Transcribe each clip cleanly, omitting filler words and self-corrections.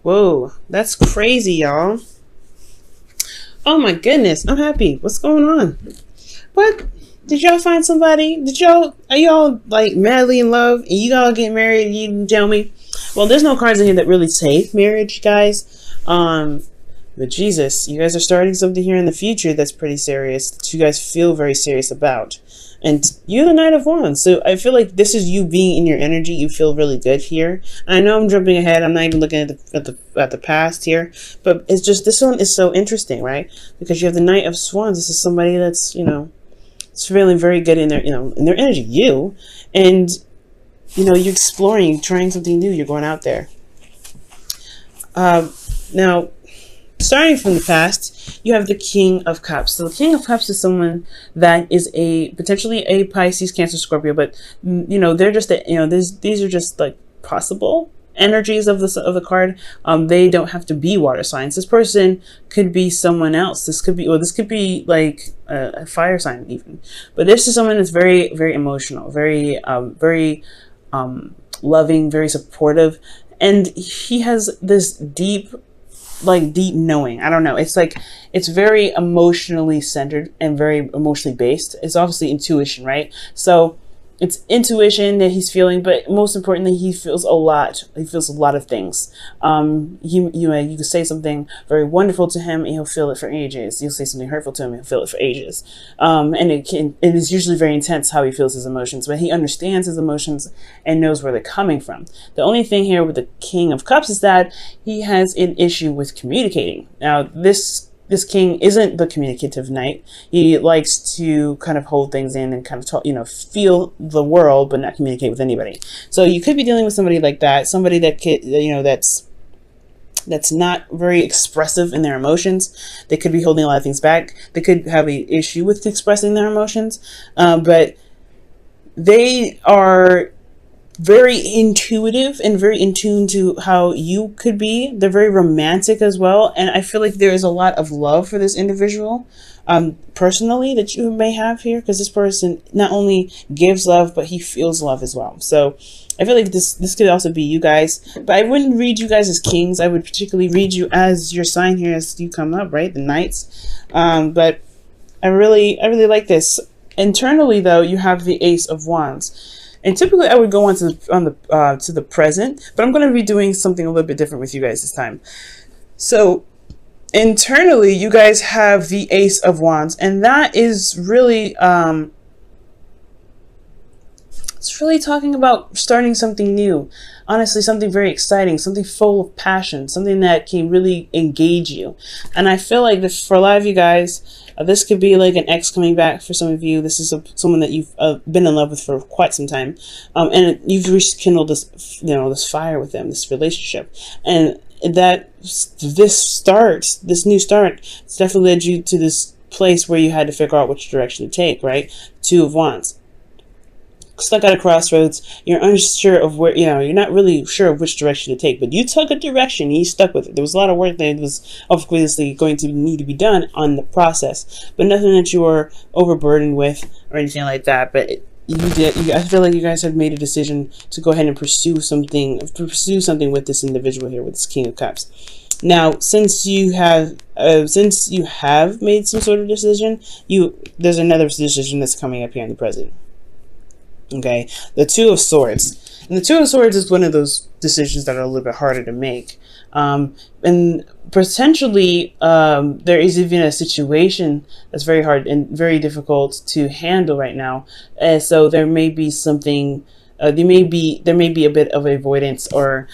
Whoa, that's crazy, y'all. Oh my goodness, I'm happy. What's going on? What? Did y'all find somebody? Are y'all like madly in love and you all get married and you didn't tell me? Well, there's no cards in here that really say marriage, guys. But Jesus, you guys are starting something here in the future that's pretty serious, that you guys feel very serious about. And you're the Knight of Wands, so I feel like this is you being in your energy. You feel really good here. I know I'm jumping ahead. I'm not even looking at the past here, but it's just this one is so interesting, right? Because you have the Knight of Swords. This is somebody that's it's feeling very good in their in their energy. And you're exploring, you're trying something new. You're going out there. Now, starting from the past, you have the King of Cups. So the King of Cups is someone that is potentially a Pisces, Cancer, Scorpio, but they're just these are just like possible energies of the card. They don't have to be water signs. This person could be someone else. This could be like a fire sign even. But this is someone that's very, very emotional, very loving, very supportive, and he has this deep knowing. I don't know. It's like, it's very emotionally centered and very emotionally based. It's obviously intuition, right? So it's intuition that he's feeling, but most importantly, he feels a lot. He feels a lot of things. You can say something very wonderful to him, and he'll feel it for ages. You'll say something hurtful to him, and he'll feel it for ages. And it is usually very intense how he feels his emotions, but he understands his emotions and knows where they're coming from. The only thing here with the King of Cups is that he has an issue with communicating. Now, this king isn't the communicative knight. He likes to kind of hold things in and kind of talk, feel the world, but not communicate with anybody. So you could be dealing with somebody like that, somebody that could, that's not very expressive in their emotions. They could be holding a lot of things back. They could have an issue with expressing their emotions, but they are very intuitive and very in tune to how you could be. They're very romantic as well. And I feel like there is a lot of love for this individual, personally, that you may have here, because this person not only gives love, but he feels love as well. So I feel like this could also be you guys, but I wouldn't read you guys as kings. I would particularly read you as your sign here as you come up, right? The knights. But I really like this. Internally though, you have the Ace of Wands. And typically I would go on to the present, but I'm going to be doing something a little bit different with you guys this time. So internally, you guys have the Ace of Wands, and that is really, it's really talking about starting something new. Honestly, something very exciting, something full of passion, something that can really engage you. And I feel like this, for a lot of you guys, this could be like an ex coming back for some of you. This is someone that you've been in love with for quite some time. And you've rekindled this fire with them, this relationship. And this new start, it's definitely led you to this place where you had to figure out which direction to take, right? Two of Wands. Stuck at a crossroads, you're unsure of where, you're not really sure of which direction to take, but you took a direction and you stuck with it. There was a lot of work that was obviously going to need to be done on the process, but nothing that you were overburdened with or anything like that. But I feel like you guys have made a decision to go ahead and pursue something with this individual here, with this King of Cups. Now, since you have made some sort of decision, there's another decision that's coming up here in the present. Okay, the Two of Swords. And the Two of Swords is one of those decisions that are a little bit harder to make. And potentially, there is even a situation that's very hard and very difficult to handle right now. So there may be something, there may be a bit of avoidance or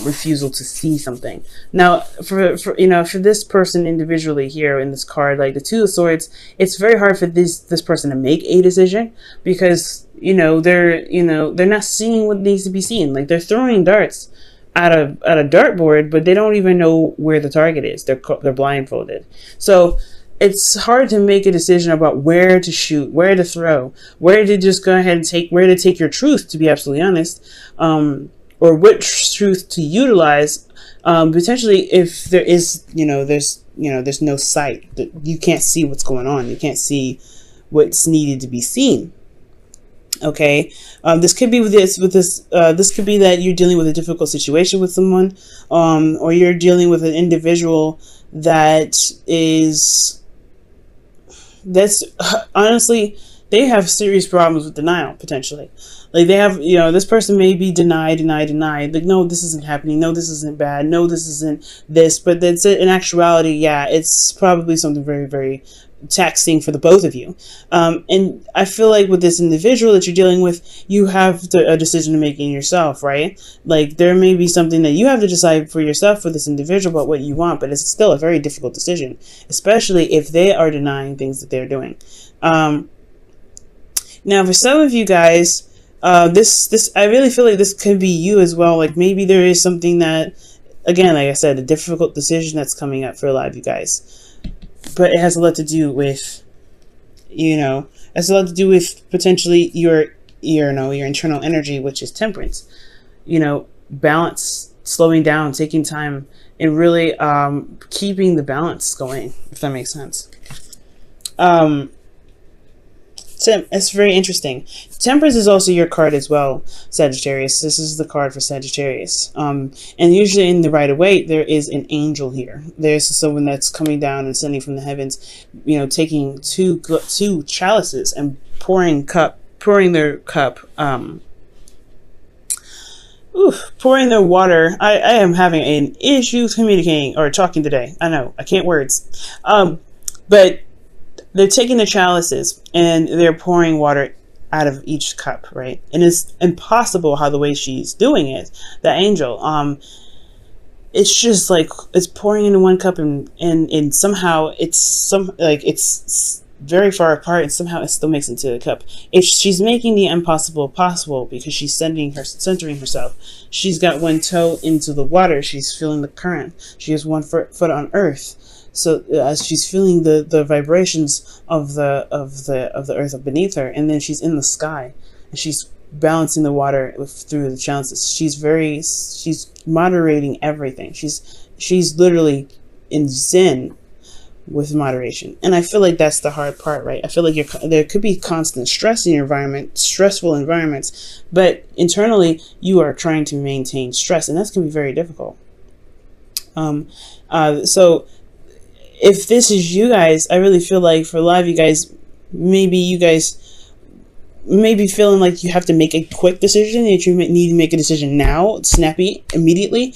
refusal to see something. Now, for this person individually here in this card, like the Two of Swords, it's very hard for this person to make a decision, because they're not seeing what needs to be seen. Like, they're throwing darts at a dartboard, but they don't even know where the target is. They're blindfolded. So it's hard to make a decision about where to shoot, where to throw, where to just go ahead and take your truth, to be absolutely honest, or which truth to utilize. Potentially, if there is, there's no sight, that you can't see what's going on. You can't see what's needed to be seen. Okay, this could be this could be that you're dealing with a difficult situation with someone, or you're dealing with an individual that is that's honestly, they have serious problems with denial potentially. Like they have, this person may be denied. Like, no, this isn't happening. No, this isn't bad. No, this isn't this. But that's it. In actuality, yeah, it's probably something very, very taxing for the both of you. And I feel like with this individual that you're dealing with, you have a decision to make in yourself, right? Like there may be something that you have to decide for yourself for this individual about what you want, but it's still a very difficult decision, especially if they are denying things that they're doing. Now, for some of you guys, this I really feel like this could be you as well. Like maybe there is something that, again, like I said, a difficult decision that's coming up for a lot of you guys. But it has a lot to do with, it has a lot to do with potentially your internal energy, which is temperance. Balance, slowing down, taking time, and really keeping the balance going, if that makes sense. So it's very interesting. Temperance is also your card as well, Sagittarius. This is the card for Sagittarius. And usually in the Rider-Waite, there is an angel here. There's someone that's coming down and sending from the heavens, taking two chalices and pouring their water. I am having an issue communicating or talking today. I know, I can't words. But they're taking the chalices and they're pouring water out of each cup, right? And it's impossible how the way she's doing it, the angel, it's just like it's pouring into one cup and somehow it's very far apart and somehow it still makes it into a cup. If she's making the impossible possible because she's centering herself. She's got one toe into the water. She's feeling the current. She has one foot on earth. So as she's feeling the vibrations of the earth beneath her, and then she's in the sky, and she's balancing the water through the chalices. She's moderating everything. She's literally in zen with moderation, and I feel like that's the hard part, right? I feel like there could be constant stress in your environment, stressful environments, but internally you are trying to maintain stress, and that's going to be very difficult. So if this is you guys, I really feel like for a lot of you guys, maybe you guys may be feeling like you have to make a quick decision, that you need to make a decision now, snappy, immediately.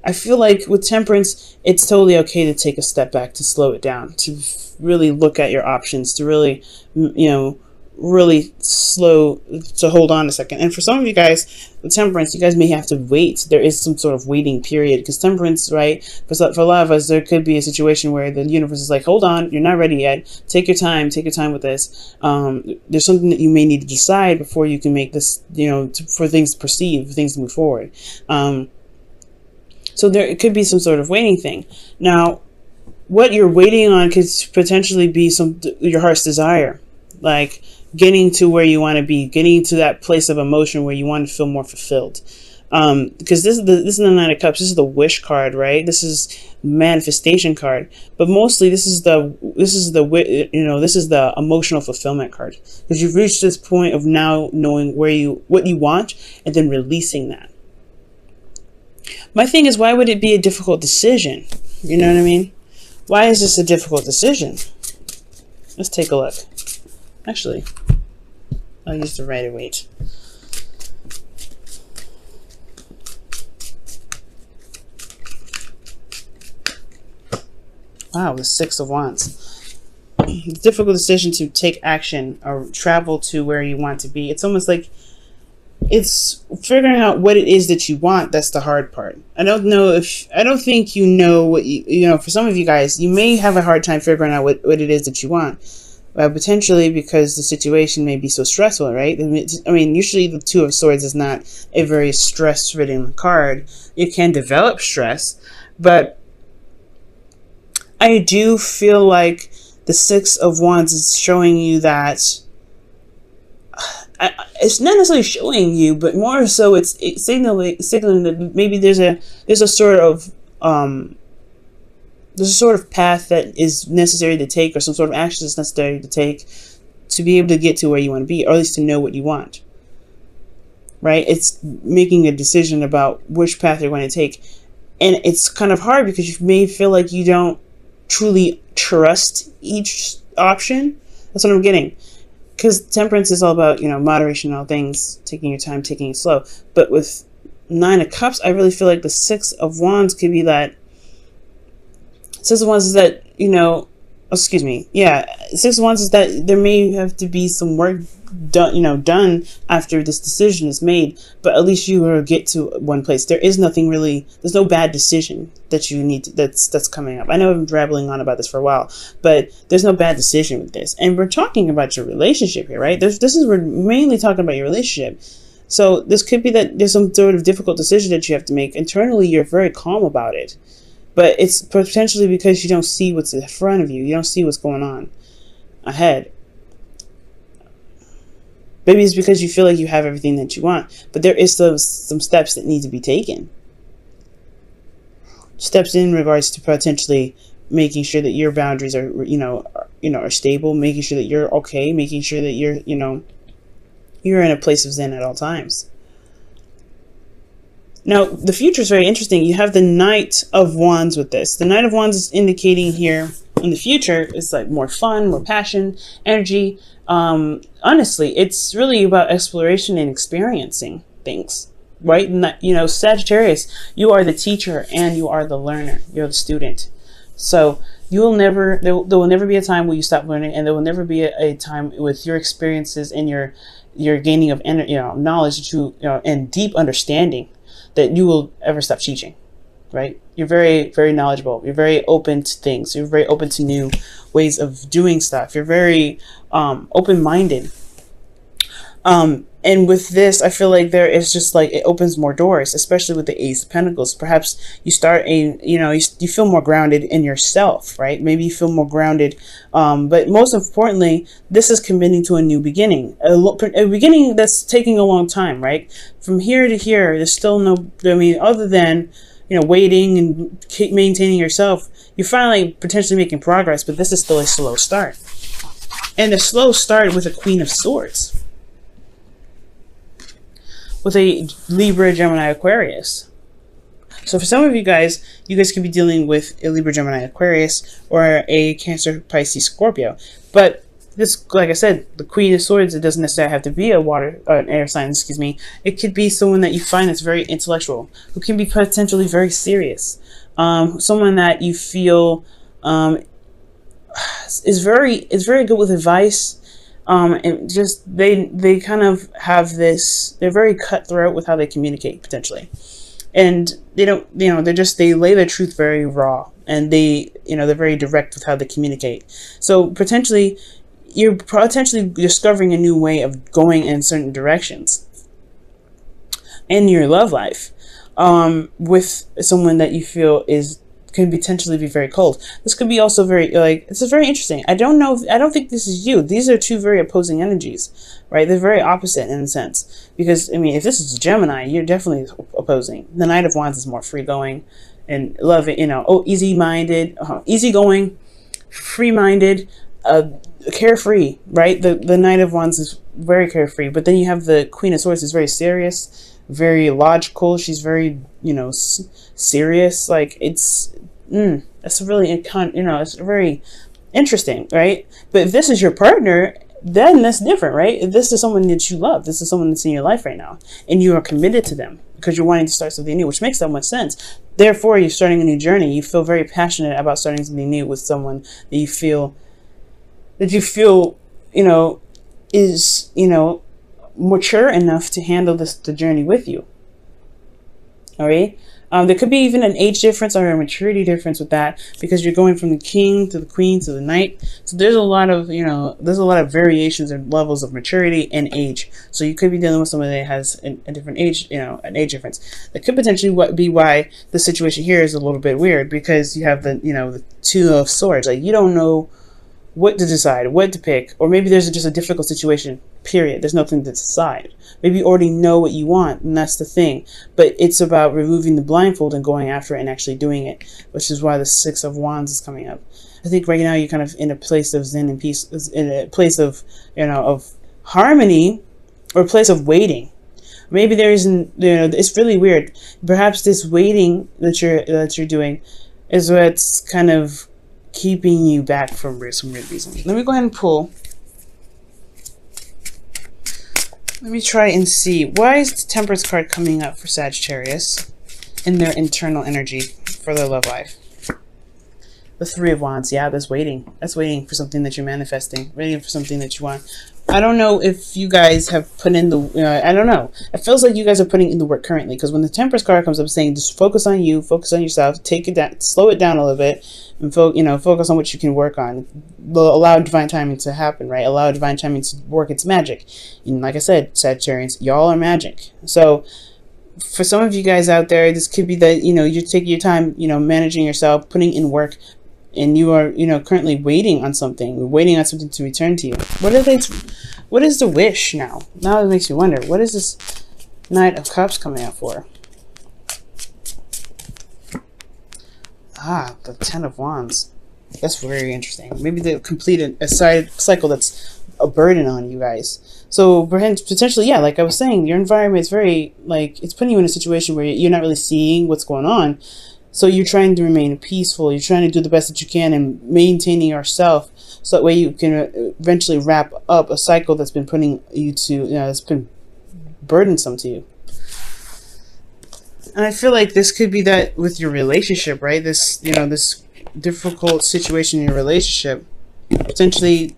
I feel like with temperance, it's totally okay to take a step back, to slow it down, to really look at your options, to really, really slow, to hold on a second. And for some of you guys, with temperance, you guys may have to wait. There is some sort of waiting period, because temperance, right, for a lot of us, there could be a situation where the universe is like, hold on, you're not ready yet. Take your time with this. There's something that you may need to decide before you can make this, for things to proceed, for things to move forward. So it could be some sort of waiting thing. Now, what you're waiting on could potentially be your heart's desire, like getting to where you want to be, getting to that place of emotion where you want to feel more fulfilled. Because this is the Nine of Cups. This is the wish card, right? This is manifestation card. But mostly this is the emotional fulfillment card, because you've reached this point of now knowing what you want and then releasing that. My thing is, why would it be a difficult decision? You know what I mean? Why is this a difficult decision? Let's take a look. Actually, I'll use the Rider-Waite. Wow, the Six of Wands. It's a difficult decision to take action or travel to where you want to be. It's almost like it's figuring out what it is that you want. That's the hard part. I don't think you know what for some of you guys, you may have a hard time figuring out what it is that you want. Potentially because the situation may be so stressful, right? I mean, usually the Two of Swords is not a very stress-ridden card. It can develop stress, but I do feel like the Six of Wands is showing you that it's not necessarily showing you, but more so it's signaling that maybe there's a sort of path that is necessary to take, or some sort of action that's necessary to take to be able to get to where you want to be, or at least to know what you want, right? It's making a decision about which path you're going to take. And it's kind of hard because you may feel like you don't truly trust each option. That's what I'm getting. Because temperance is all about, moderation in all things, taking your time, taking it slow. But with 9 of Cups, I really feel like the 6 of Wands could be that. 6 of Wands is that, excuse me. Yeah, 6 of Wands is that there may have to be some work done after this decision is made, but at least you will get to one place. There is nothing really, there's no bad decision that you need to, that's coming up. I know I've been rambling on about this for a while, but there's no bad decision with this. And we're talking about your relationship here, right? We're mainly talking about your relationship. So this could be that there's some sort of difficult decision that you have to make. Internally, you're very calm about it, but it's potentially because you don't see what's in front of you. You don't see what's going on ahead. Maybe it's because you feel like you have everything that you want, but there is some steps that need to be taken. Steps in regards to potentially making sure that your boundaries are, are stable, making sure that you're okay, making sure that you're in a place of zen at all times. Now, the future is very interesting. You have the Knight of Wands with this. The Knight of Wands is indicating here in the future is like more fun, more passion, energy. Honestly, it's really about exploration and experiencing things, right? And Sagittarius, you are the teacher and you are the learner. You're the student. So there will never be a time where you stop learning, and there will never be a time with your experiences and your gaining of knowledge that and deep understanding that you will ever stop teaching, right? You're very, very knowledgeable. You're very open to things. You're very open to new ways of doing stuff. You're very open-minded. And with this, I feel like there is just like, it opens more doors, especially with the Ace of Pentacles. Perhaps you start you feel more grounded in yourself, right? Maybe you feel more grounded. But most importantly, this is committing to a new beginning, a beginning that's taking a long time, right? From here to here, there's still other than, waiting and keep maintaining yourself, you're finally potentially making progress, but this is still a slow start. And the slow start with a Queen of Swords, with a Libra, Gemini, Aquarius. So for some of you guys could be dealing with a Libra, Gemini, Aquarius, or a Cancer, Pisces, Scorpio. But this, like I said, the Queen of Swords, it doesn't necessarily have to be an air sign, It could be someone that you find that's very intellectual, who can be potentially very serious. Someone that you feel is very good with advice. And just they kind of have this, they're very cutthroat with how they communicate potentially, and they don't, they lay their truth very raw, and they're very direct with how they communicate. So potentially you're discovering a new way of going in certain directions in your love life, with someone that you feel can potentially be very cold. This could be also it's very interesting. I don't think this is you. These are two very opposing energies, right? They're very opposite in a sense, because if this is a Gemini, you're definitely opposing. The Knight of Wands is more free-going and easy-minded, easygoing, free-minded, carefree, right? The Knight of Wands is very carefree, but then you have the Queen of Swords, is very serious, very logical. She's very, serious. Like it's really, it's very interesting, right? But if this is your partner, then that's different, right? If this is someone that you love, this is someone that's in your life right now, and you are committed to them because you're wanting to start something new, which makes so much sense. Therefore, you're starting a new journey. You feel very passionate about starting something new with someone that you feel is, mature enough to handle the journey with you. All right. There could be even an age difference or a maturity difference with that, because you're going from the King to the Queen to the Knight. So there's a lot of, variations and levels of maturity and age. So you could be dealing with someone that has a different age, an age difference. That could potentially be why the situation here is a little bit weird, because you have the Two of Swords. Like, you don't know what to decide, what to pick, or maybe there's just a difficult situation, period. There's nothing to decide. Maybe you already know what you want, and that's the thing. But it's about removing the blindfold and going after it and actually doing it, which is why the Six of Wands is coming up. I think right now you're kind of in a place of zen and peace, in a place of, of harmony, or a place of waiting. Maybe there isn't, it's really weird. Perhaps this waiting that you're doing is what's kind of keeping you back from some weird reason. Let me go ahead and pull. Let me try and see. Why is the Temperance card coming up for Sagittarius in their internal energy for their love life? The Three of Wands. Yeah, that's waiting. That's waiting for something that you're manifesting. Waiting for something that you want. I don't know if you guys have put in the, I don't know. It feels like you guys are putting in the work currently, because when the Temperance card comes up saying just focus on you, focus on yourself, take it down, slow it down a little bit, and focus on what you can work on. Allow divine timing to happen, right? Allow divine timing to work its magic. And like I said, Sagittarians, y'all are magic. So for some of you guys out there, this could be that, you're taking your time, managing yourself, putting in work, and you are, currently waiting on something to return to you. What is the wish now? Now it makes me wonder, what is this Knight of Cups coming out for? Ah, the Ten of Wands. That's very interesting. Maybe they complete a side cycle that's a burden on you guys. So potentially, yeah, like I was saying, your environment is very, it's putting you in a situation where you're not really seeing what's going on. So you're trying to remain peaceful. You're trying to do the best that you can and maintaining yourself, so that way you can eventually wrap up a cycle that's been putting you to, that's been burdensome to you. And I feel like this could be that with your relationship, right? This, this difficult situation in your relationship, potentially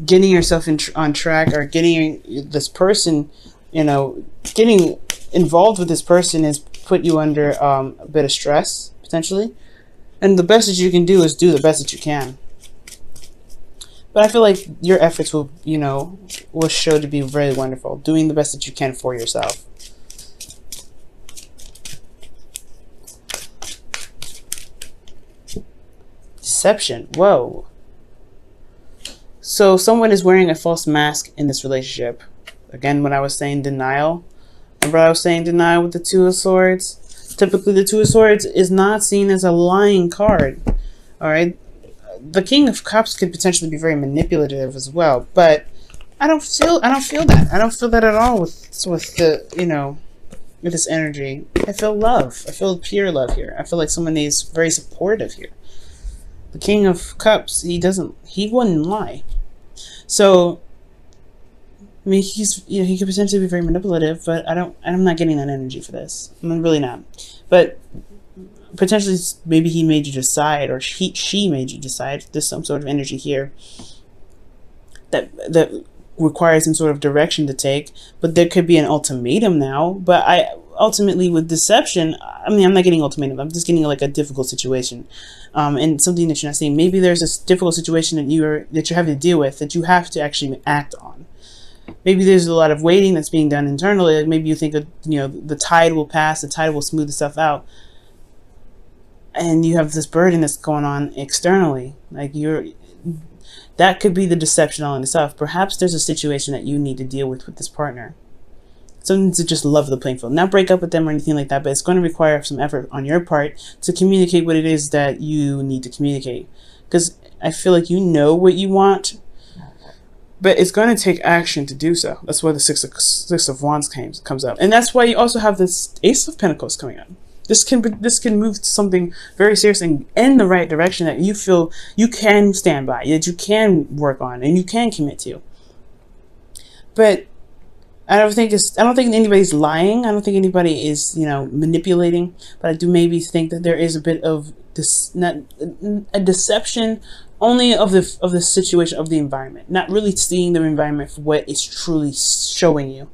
getting yourself on track, or getting this person, getting involved with this person has put you under a bit of stress, potentially. And the best that you can do is do the best that you can. But I feel like your efforts will, will show to be very wonderful. Doing the best that you can for yourself. Deception. Whoa. So someone is wearing a false mask in this relationship. Again, when I was saying denial. Remember I was saying denial with the Two of Swords? Typically, the Two of Swords is not seen as a lying card. Alright? The King of Cups could potentially be very manipulative as well, but I don't feel that. I don't feel that at all with the, with this energy. I feel love. I feel pure love here. I feel like someone is very supportive here. The King of Cups, he wouldn't lie. So, I mean, he could potentially be very manipulative, but I'm not getting that energy for this. I'm really not. But potentially, maybe he made you decide, or she made you decide. There's some sort of energy here that requires some sort of direction to take. But there could be an ultimatum now. But ultimately, with deception, I mean, I'm not getting ultimatum. I'm just getting like a difficult situation, and something that you're not seeing. Maybe there's this difficult situation that you're having to deal with that you have to actually act on. Maybe there's a lot of waiting that's being done internally. Like maybe you think the tide will pass, the tide will smooth itself out, and you have this burden that's going on externally. Like that could be the deception all in itself. Perhaps there's a situation that you need to deal with this partner. Something to just level the playing field, not break up with them or anything like that. But it's going to require some effort on your part to communicate what it is that you need to communicate. Because I feel like you know what you want, but it's going to take action to do so. That's why the Six of Wands comes up. And that's why you also have this Ace of Pentacles coming up. This can move to something very serious and in the right direction that you feel you can stand by, that you can work on, and you can commit to. But I don't think anybody's lying. I don't think anybody is, manipulating. But I do maybe think that there is a bit of a deception, only of the situation, of the environment, not really seeing the environment for what it's truly showing you.